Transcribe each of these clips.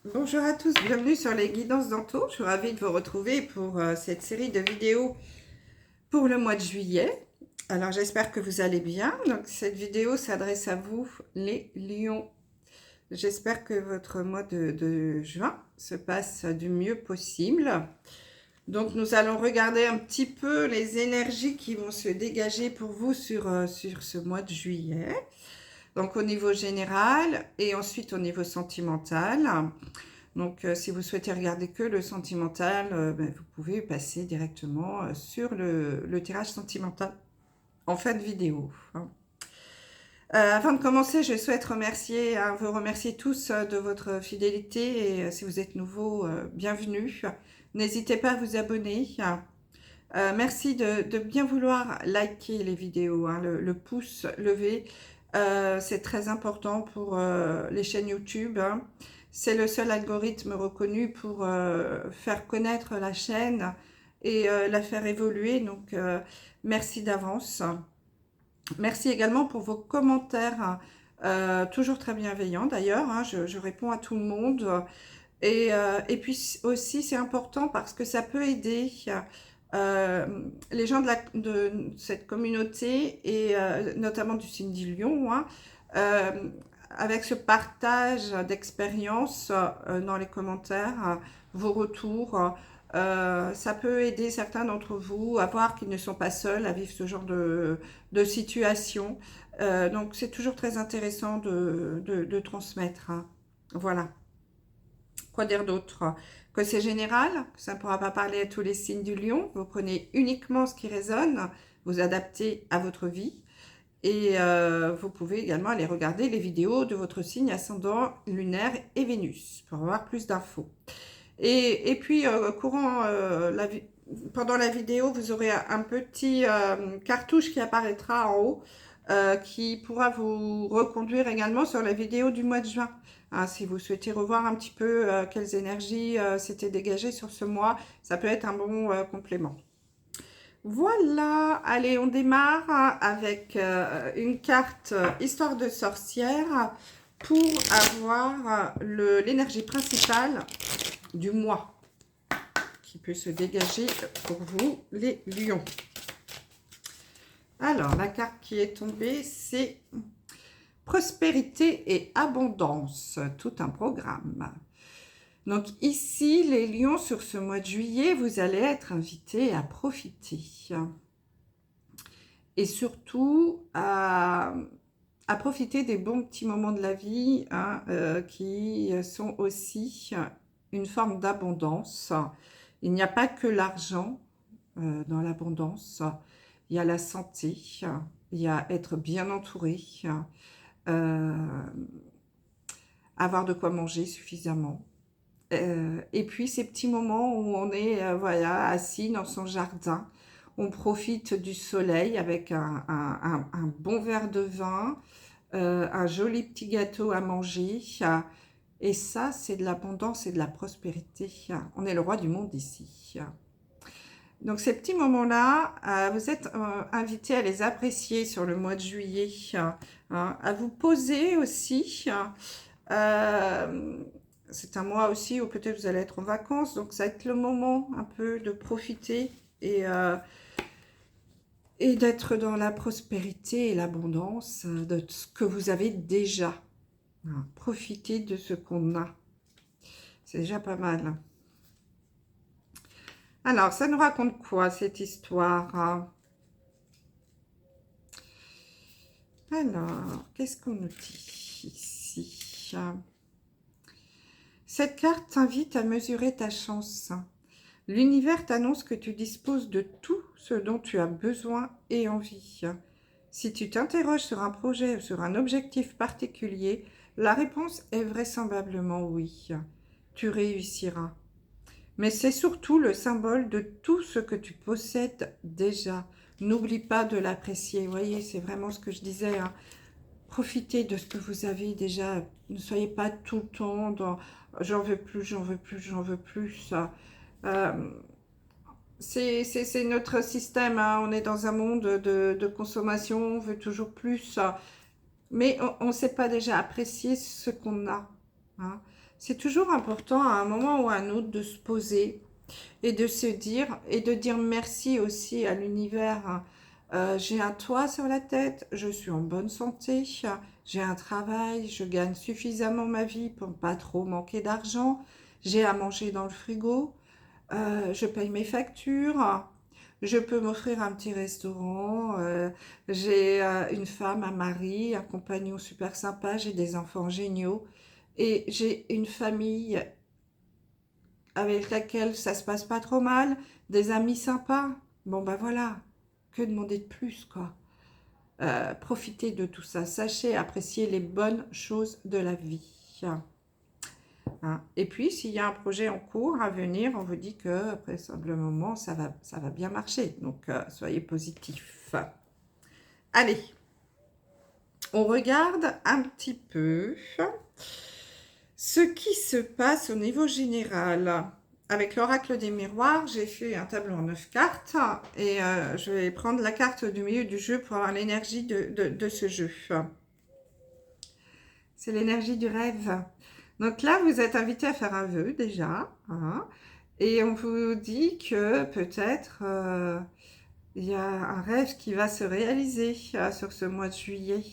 Bonjour à tous, bienvenue sur les guidances d'Anto. Je suis ravie de vous retrouver pour cette série de vidéos pour le mois de juillet. Alors j'espère que vous allez bien. Donc cette vidéo s'adresse à vous les lions. J'espère que votre mois de juin se passe du mieux possible. Donc nous allons regarder un petit peu les énergies qui vont se dégager pour vous sur ce mois de juillet. Donc au niveau général et ensuite au niveau sentimental. Donc, si vous souhaitez regarder que le sentimental, vous pouvez passer directement sur le tirage sentimental en fin de vidéo. Avant de commencer, je souhaite vous remercier tous de votre fidélité et si vous êtes nouveau, bienvenue. N'hésitez pas à vous abonner. Merci de bien vouloir liker les vidéos, le pouce levé. C'est très important pour les chaînes YouTube. C'est le seul algorithme reconnu pour faire connaître la chaîne et la faire évoluer. Donc, merci d'avance. Merci également pour vos commentaires, toujours très bienveillants d'ailleurs. Je réponds à tout le monde. Et puis aussi, c'est important parce que ça peut aider euh, les gens de cette communauté et notamment du signe du lion, euh, avec ce partage d'expériences dans les commentaires, vos retours. Ça peut aider certains d'entre vous à voir qu'ils ne sont pas seuls à vivre ce genre de situation. Donc c'est toujours très intéressant de transmettre. Voilà. Quoi dire d'autre? Que c'est général, que ça ne pourra pas parler à tous les signes du lion. Vous prenez uniquement ce qui résonne, vous adaptez à votre vie. Et vous pouvez également aller regarder les vidéos de votre signe ascendant, lunaire et Vénus pour avoir plus d'infos. Et puis, pendant la vidéo, vous aurez un petit cartouche qui apparaîtra en haut qui pourra vous reconduire également sur la vidéo du mois de juin. Si vous souhaitez revoir un petit peu quelles énergies s'étaient dégagées sur ce mois, ça peut être un bon complément. Voilà, allez, on démarre avec une carte Histoire de sorcière pour avoir l'énergie principale du mois qui peut se dégager pour vous, les lions. Alors, la carte qui est tombée, c'est prospérité et abondance, tout un programme. Donc ici, les lions, sur ce mois de juillet, vous allez être invités à profiter. Et surtout, à profiter des bons petits moments de la vie qui sont aussi une forme d'abondance. Il n'y a pas que l'argent dans l'abondance. Il y a la santé, il y a être bien entouré, euh, avoir de quoi manger suffisamment. Et puis ces petits moments où on est voilà, assis dans son jardin, on profite du soleil avec un bon verre de vin, un joli petit gâteau à manger. Et ça, c'est de l'abondance et de la prospérité. On est le roi du monde ici. Donc ces petits moments-là, vous êtes invités à les apprécier sur le mois de juillet, à vous poser aussi. C'est un mois aussi où peut-être vous allez être en vacances, donc ça va être le moment un peu de profiter et d'être dans la prospérité et l'abondance de ce que vous avez déjà. Profitez de ce qu'on a. C'est déjà pas mal. Alors, ça nous raconte quoi cette histoire? Alors, qu'est-ce qu'on nous dit ici? Cette carte t'invite à mesurer ta chance. L'univers t'annonce que tu disposes de tout ce dont tu as besoin et envie. Si tu t'interroges sur un projet ou sur un objectif particulier, la réponse est vraisemblablement oui. Tu réussiras. Mais c'est surtout le symbole de tout ce que tu possèdes déjà. N'oublie pas de l'apprécier. Vous voyez, c'est vraiment ce que je disais. Profitez de ce que vous avez déjà. Ne soyez pas tout le temps dans j'en veux plus, j'en veux plus, j'en veux plus. Euh, c'est notre système. On est dans un monde de consommation. On veut toujours plus. Mais on ne sait pas déjà apprécier ce qu'on a. Hein. C'est toujours important à un moment ou à un autre de se poser et de se dire, et de dire merci aussi à l'univers. J'ai un toit sur la tête, je suis en bonne santé, j'ai un travail, je gagne suffisamment ma vie pour ne pas trop manquer d'argent, j'ai à manger dans le frigo, je paye mes factures, je peux m'offrir un petit restaurant, j'ai une femme, un mari, un compagnon super sympa, j'ai des enfants géniaux et j'ai une famille avec laquelle ça se passe pas trop mal, des amis sympas. Bon ben voilà, que demander de plus quoi. Profitez de tout ça, sachez apprécier les bonnes choses de la vie. Hein. Et puis s'il y a un projet en cours à venir, on vous dit que après le moment ça va bien marcher. Donc soyez positifs. Allez, on regarde un petit peu ce qui se passe au niveau général. Avec l'oracle des miroirs, j'ai fait un tableau en 9 cartes et je vais prendre la carte du milieu du jeu pour avoir l'énergie de ce jeu. C'est l'énergie du rêve. Donc là, vous êtes invité à faire un vœu déjà. Hein, et on vous dit que peut-être il y a un rêve qui va se réaliser sur ce mois de juillet.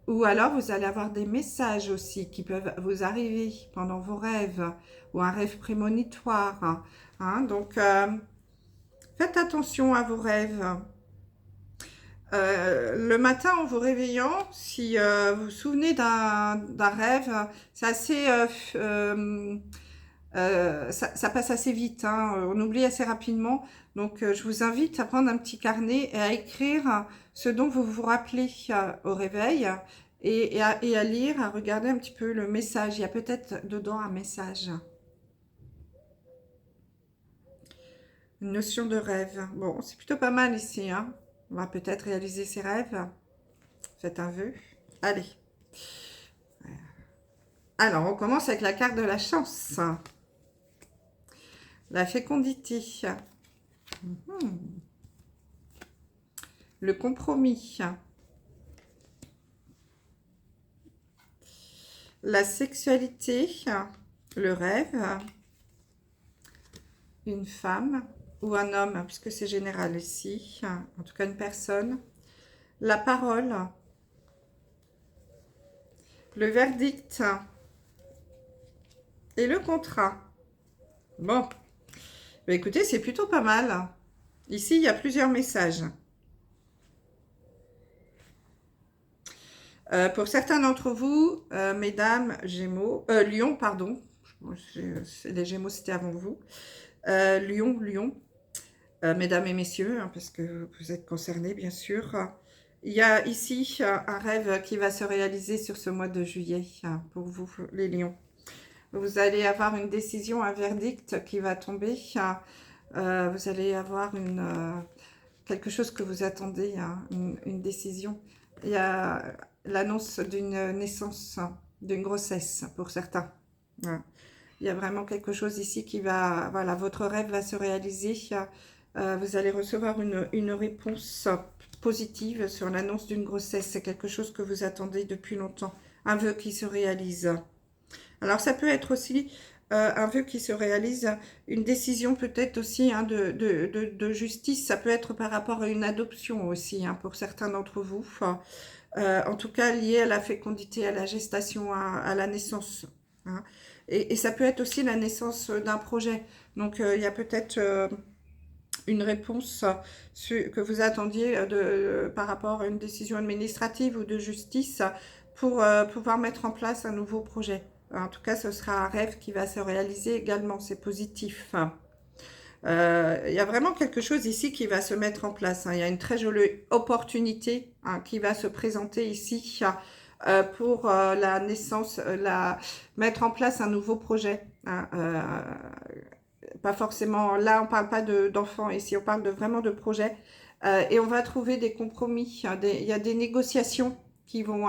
Ou alors, vous allez avoir des messages aussi qui peuvent vous arriver pendant vos rêves, ou un rêve prémonitoire. Hein. Donc, faites attention à vos rêves. Le matin, en vous réveillant, si vous vous souvenez d'un rêve, c'est assez... ça passe assez vite, hein, on oublie assez rapidement. Donc, je vous invite à prendre un petit carnet et à écrire ce dont vous vous rappelez au réveil et à lire, à regarder un petit peu le message. Il y a peut-être dedans un message. Une notion de rêve. Bon, c'est plutôt pas mal ici. Hein. On va peut-être réaliser ses rêves. Faites un vœu. Allez. Alors, on commence avec la carte de la chance. La fécondité. Le compromis. La sexualité. Le rêve. Une femme ou un homme, puisque c'est général ici. En tout cas, une personne. La parole. Le verdict. Et le contrat. Bon. Bah, écoutez, c'est plutôt pas mal. Ici, il y a plusieurs messages. Pour certains d'entre vous, mesdames, Gémeaux, Lion, pardon, les Gémeaux c'était avant vous, Lion, mesdames et messieurs, hein, parce que vous êtes concernés bien sûr. Il y a ici un rêve qui va se réaliser sur ce mois de juillet pour vous, les lions. Vous allez avoir une décision, un verdict qui va tomber. Vous allez avoir quelque chose que vous attendez, hein, une décision. Il y a l'annonce d'une naissance, d'une grossesse pour certains. Voilà. Il y a vraiment quelque chose ici qui va... Voilà, votre rêve va se réaliser. Vous allez recevoir une réponse positive sur l'annonce d'une grossesse. C'est quelque chose que vous attendez depuis longtemps. Un vœu qui se réalise. Alors, ça peut être aussi un vœu qui se réalise, une décision peut-être aussi hein, de justice. Ça peut être par rapport à une adoption aussi, hein, pour certains d'entre vous. En tout cas, lié à la fécondité, à la gestation, à la naissance. Hein. Et ça peut être aussi la naissance d'un projet. Donc, il y a peut-être une réponse que vous attendiez par rapport à une décision administrative ou de justice pour pouvoir mettre en place un nouveau projet. En tout cas, ce sera un rêve qui va se réaliser également. C'est positif. Il y a vraiment quelque chose ici qui va se mettre en place. Hein. Il y a une très jolie opportunité hein, qui va se présenter ici pour la naissance, mettre en place un nouveau projet. Hein, pas forcément, là on ne parle pas d'enfants ici, on parle vraiment de projets. Et on va trouver des compromis. Il y a des négociations qui vont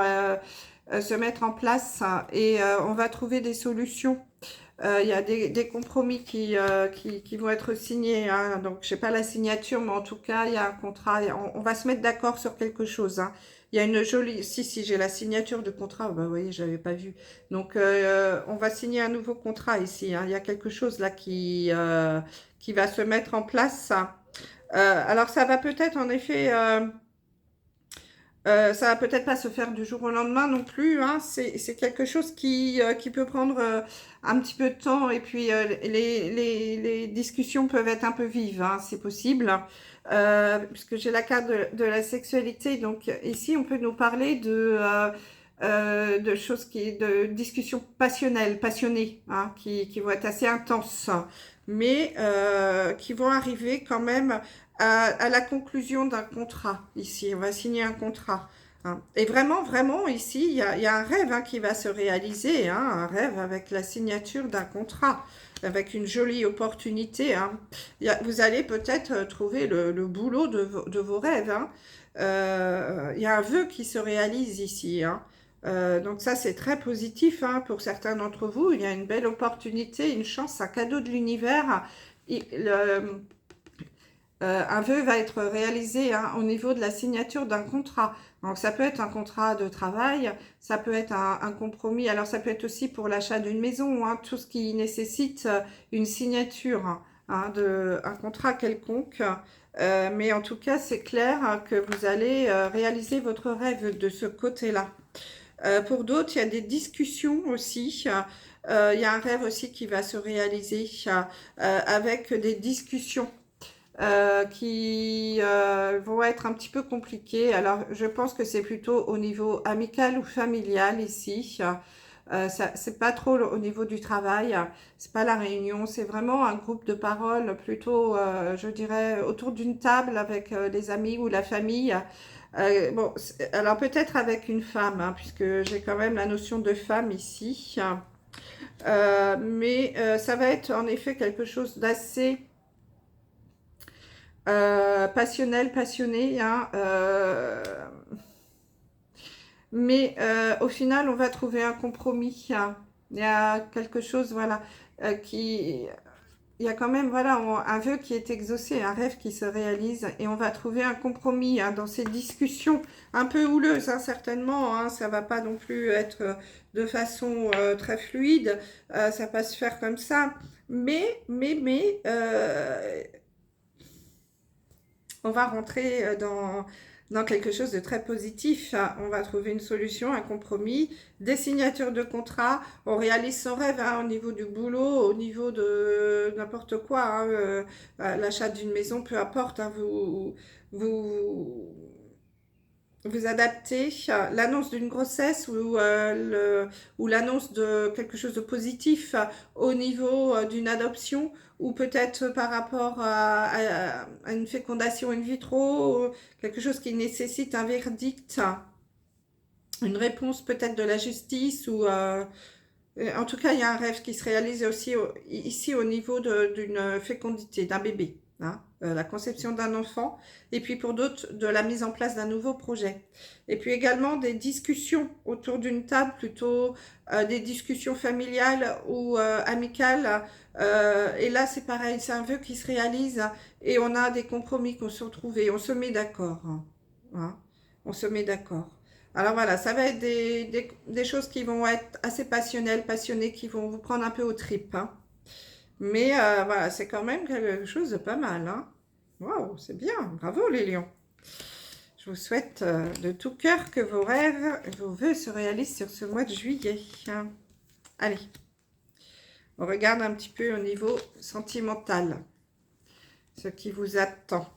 se mettre en place et on va trouver des solutions. Il y a des compromis qui vont être signés. Hein. Donc, je sais pas la signature, mais en tout cas, il y a un contrat. On va se mettre d'accord sur quelque chose. Hein. Il y a une jolie... Si, j'ai la signature de contrat. Bah, vous voyez, je n'avais pas vu. Donc, on va signer un nouveau contrat ici. Hein. Il y a quelque chose là qui va se mettre en place. Alors, ça va peut-être, en effet... ça va peut-être pas se faire du jour au lendemain non plus. Hein. C'est quelque chose qui peut prendre un petit peu de temps. Et puis, les discussions peuvent être un peu vives. Hein, c'est possible. Puisque j'ai la carte de la sexualité. Donc, ici, on peut nous parler de choses de discussions passionnelles, passionnées, hein, qui vont être assez intenses. Mais qui vont arriver quand même à la conclusion d'un contrat. Ici, on va signer un contrat. Hein. Et vraiment, vraiment, ici, il y a un rêve hein, qui va se réaliser. Hein, un rêve avec la signature d'un contrat, avec une jolie opportunité. Hein. Vous allez peut-être trouver le boulot de vos rêves. Hein. Il y a un vœu qui se réalise ici. Hein. Donc ça, c'est très positif hein, pour certains d'entre vous. Il y a une belle opportunité, une chance, un cadeau de l'univers. Un vœu va être réalisé hein, au niveau de la signature d'un contrat. Donc ça peut être un contrat de travail, ça peut être un compromis, alors ça peut être aussi pour l'achat d'une maison, hein, tout ce qui nécessite une signature, hein, un contrat quelconque. Mais en tout cas, c'est clair hein, que vous allez réaliser votre rêve de ce côté-là. Pour d'autres, il y a des discussions aussi. Il y a un rêve aussi qui va se réaliser avec des discussions qui vont être un petit peu compliquées. Alors, je pense que c'est plutôt au niveau amical ou familial ici. C'est pas trop au niveau du travail, c'est pas la réunion, c'est vraiment un groupe de parole plutôt, je dirais, autour d'une table avec les amis ou la famille. Bon, alors peut-être avec une femme, hein, puisque j'ai quand même la notion de femme ici. Mais ça va être en effet quelque chose d'assez passionnel, passionné, hein, mais au final, on va trouver un compromis. Hein. Il y a quelque chose, voilà, qui... Il y a quand même, voilà, un vœu qui est exaucé, un rêve qui se réalise, et on va trouver un compromis hein, dans ces discussions un peu houleuses, hein, certainement. Hein, ça va pas non plus être de façon très fluide, ça va pas se faire comme ça. Mais, on va rentrer dans quelque chose de très positif. On va trouver une solution, un compromis, des signatures de contrat. On réalise son rêve hein, au niveau du boulot, au niveau de n'importe quoi. Hein, l'achat d'une maison, peu importe. Hein, vous, vous adaptez l'annonce d'une grossesse ou l'annonce de quelque chose de positif au niveau d'une adoption ou peut-être par rapport à une fécondation in vitro, quelque chose qui nécessite un verdict, une réponse peut-être de la justice ou en tout cas il y a un rêve qui se réalise aussi ici au niveau d'une fécondité, d'un bébé. Hein, la conception d'un enfant, et puis pour d'autres, de la mise en place d'un nouveau projet. Et puis également des discussions autour d'une table, plutôt des discussions familiales ou amicales. Et là, c'est pareil, c'est un vœu qui se réalise et on a des compromis qu'on se retrouve et on se met d'accord. Hein, on se met d'accord. Alors voilà, ça va être des choses qui vont être assez passionnelles, passionnées, qui vont vous prendre un peu aux tripes. Hein. Mais voilà, c'est quand même quelque chose de pas mal. Hein. Waouh, c'est bien. Bravo les lions. Je vous souhaite de tout cœur que vos rêves, vos vœux se réalisent sur ce mois de juillet. Hein. Allez, on regarde un petit peu au niveau sentimental, ce qui vous attend.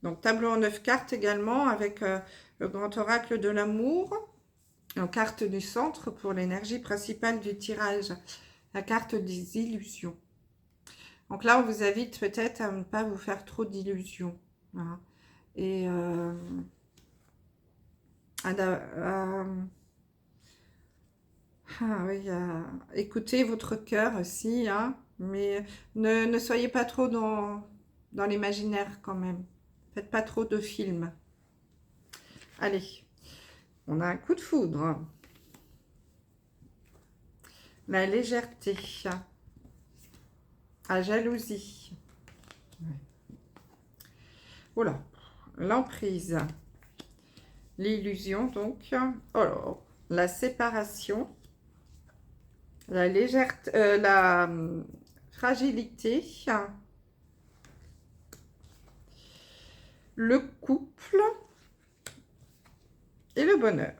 Donc, tableau en 9 cartes également, avec le grand oracle de l'amour, en carte du centre pour l'énergie principale du tirage, la carte des illusions. Donc là, on vous invite peut-être à ne pas vous faire trop d'illusions. Voilà. Et oui, écoutez votre cœur aussi, hein, mais ne soyez pas trop dans l'imaginaire quand même. Faites pas trop de films. Allez, on a un coup de foudre. La légèreté. La jalousie. Oula, l'emprise. L'illusion, donc. Alors, la séparation, la légèreté, la fragilité, le couple et le bonheur.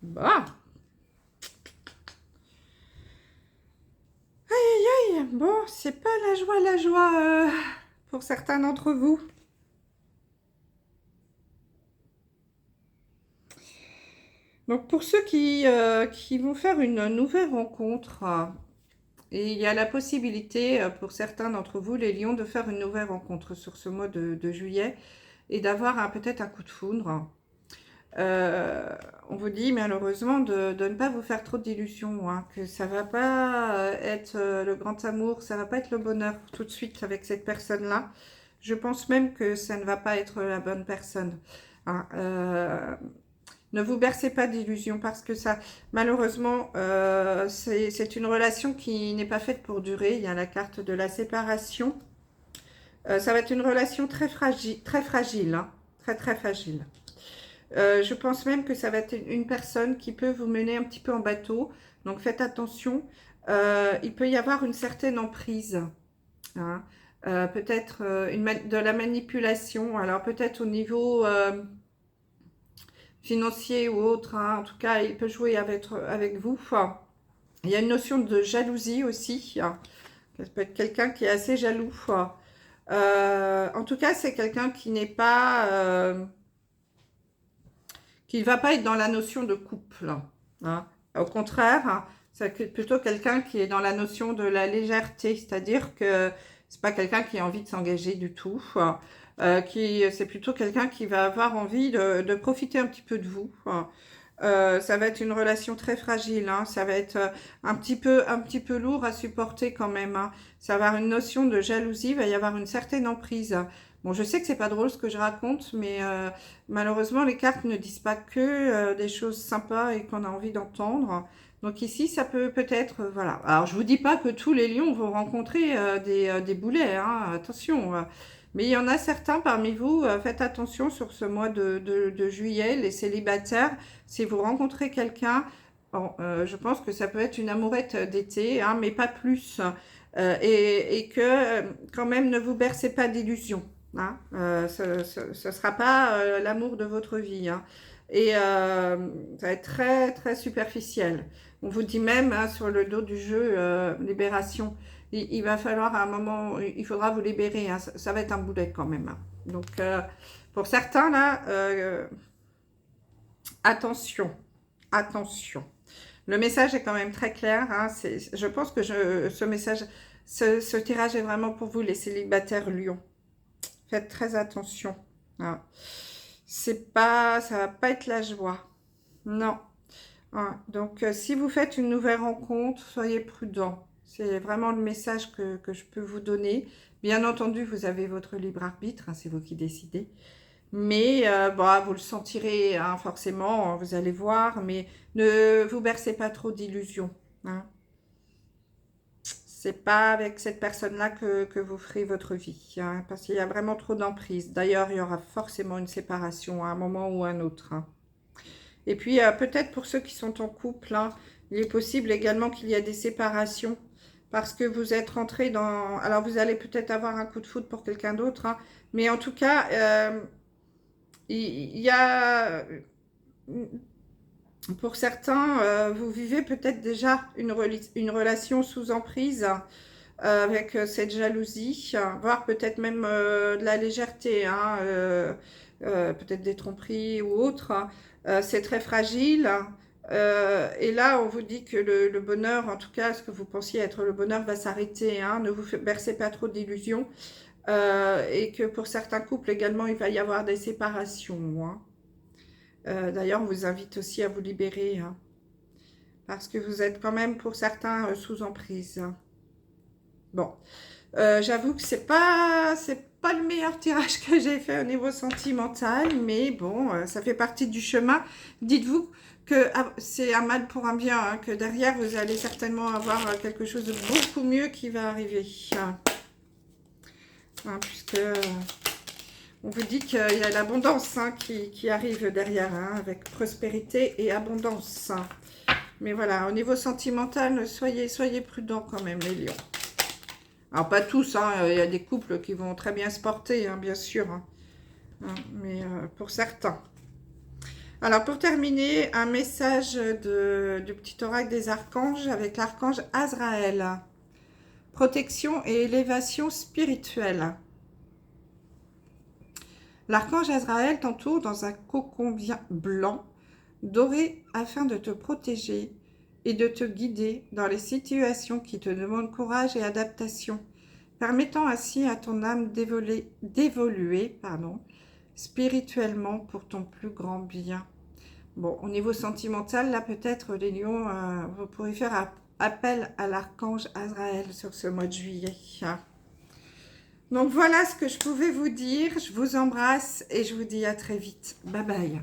Bah, aïe, aïe, bon, c'est pas la joie pour certains d'entre vous. Donc, pour ceux qui vont faire une nouvelle rencontre, et il y a la possibilité pour certains d'entre vous, les lions, de faire une nouvelle rencontre sur ce mois de juillet et d'avoir peut-être un coup de foudre. On vous dit malheureusement de ne pas vous faire trop d'illusions, hein, que ça va pas être le grand amour, ça va pas être le bonheur tout de suite avec cette personne-là. Je pense même que ça ne va pas être la bonne personne. Hein. Ne vous bercez pas d'illusions parce que ça, malheureusement, c'est une relation qui n'est pas faite pour durer. Il y a la carte de la séparation. Ça va être une relation très fragile, hein, très fragile. Je pense même que ça va être une personne qui peut vous mener un petit peu en bateau. Donc faites attention. Il peut y avoir une certaine emprise. Hein. Peut-être de la manipulation. Alors peut-être au niveau financier ou autre. Hein. En tout cas, il peut jouer avec vous. Enfin, il y a une notion de jalousie aussi. Hein. Ça peut être quelqu'un qui est assez jaloux. En tout cas, c'est quelqu'un qui n'est pas... qui ne va pas être dans la notion de couple. Hein. Au contraire, hein, c'est plutôt quelqu'un qui est dans la notion de la légèreté, c'est-à-dire que c'est pas quelqu'un qui a envie de s'engager du tout, c'est plutôt quelqu'un qui va avoir envie de profiter un petit peu de vous. Ça va être une relation très fragile, hein, ça va être un petit peu lourd à supporter quand même. Hein. Ça va avoir une notion de jalousie, il va y avoir une certaine emprise. Bon, je sais que c'est pas drôle ce que je raconte, mais malheureusement, les cartes ne disent pas que des choses sympas et qu'on a envie d'entendre. Donc ici, ça peut-être, voilà. Alors, je vous dis pas que tous les lions vont rencontrer des boulets, hein, attention. Mais il y en a certains parmi vous, faites attention sur ce mois de juillet, les célibataires, si vous rencontrez quelqu'un, bon, je pense que ça peut être une amourette d'été, hein, mais pas plus. Et que quand même, ne vous bercez pas d'illusions. Hein. Ce ne sera pas l'amour de votre vie. Hein. Et ça va être très superficiel. On vous dit même hein, sur le dos du jeu, libération, il va falloir à un moment, il faudra vous libérer. Hein. Ça va être un boulet quand même. Hein. Donc, pour certains, là, attention, attention. Le message est quand même très clair. Hein. Je pense que ce message, ce tirage est vraiment pour vous, les célibataires lions. Faites très attention. Hein. Ça va pas être la joie. Non. Hein. Donc, si vous faites une nouvelle rencontre, soyez prudents. C'est vraiment le message que je peux vous donner. Bien entendu, vous avez votre libre arbitre. Hein, c'est vous qui décidez. Mais bon, vous le sentirez hein, forcément, vous allez voir, mais ne vous bercez pas trop d'illusions. Hein. C'est pas avec cette personne-là que vous ferez votre vie, hein, parce qu'il y a vraiment trop d'emprise. D'ailleurs, il y aura forcément une séparation à un moment ou à un autre. Hein. Et puis, peut-être pour ceux qui sont en couple, hein, il est possible également qu'il y ait des séparations, parce que vous êtes rentré dans... Alors, vous allez peut-être avoir un coup de foudre pour quelqu'un d'autre, hein, mais en tout cas... il y a, pour certains, vous vivez peut-être déjà une relation sous emprise avec cette jalousie, voire peut-être même de la légèreté, hein, peut-être des tromperies ou autre. C'est très fragile. Et là, on vous dit que le bonheur, en tout cas, ce que vous pensiez être le bonheur va s'arrêter. Hein, ne vous bercez pas trop d'illusions. Et que pour certains couples également, il va y avoir des séparations. Hein. D'ailleurs, on vous invite aussi à vous libérer. Hein, parce que vous êtes quand même, pour certains, sous emprise. Hein. Bon, j'avoue que c'est pas le meilleur tirage que j'ai fait au niveau sentimental. Mais bon, ça fait partie du chemin. Dites-vous que c'est un mal pour un bien. Hein, que derrière, vous allez certainement avoir quelque chose de beaucoup mieux qui va arriver. Hein, puisque On vous dit qu'il y a l'abondance hein, qui arrive derrière, hein, avec prospérité et abondance. Mais voilà, au niveau sentimental, soyez prudents quand même, les lions. Alors, pas tous, hein, il y a des couples qui vont très bien se porter, hein, bien sûr. Mais pour certains. Alors, pour terminer, un message du petit oracle des archanges avec l'archange Azraël. Protection et élévation spirituelle. L'archange Azraël t'entoure dans un cocon bien blanc, doré, afin de te protéger et de te guider dans les situations qui te demandent courage et adaptation, permettant ainsi à ton âme d'évoluer spirituellement pour ton plus grand bien. Bon, au niveau sentimental, là peut-être les lions, vous pourrez faire appel à l'archange Azraël sur ce mois de juillet. Donc voilà ce que je pouvais vous dire. Je vous embrasse et je vous dis à très vite. Bye bye.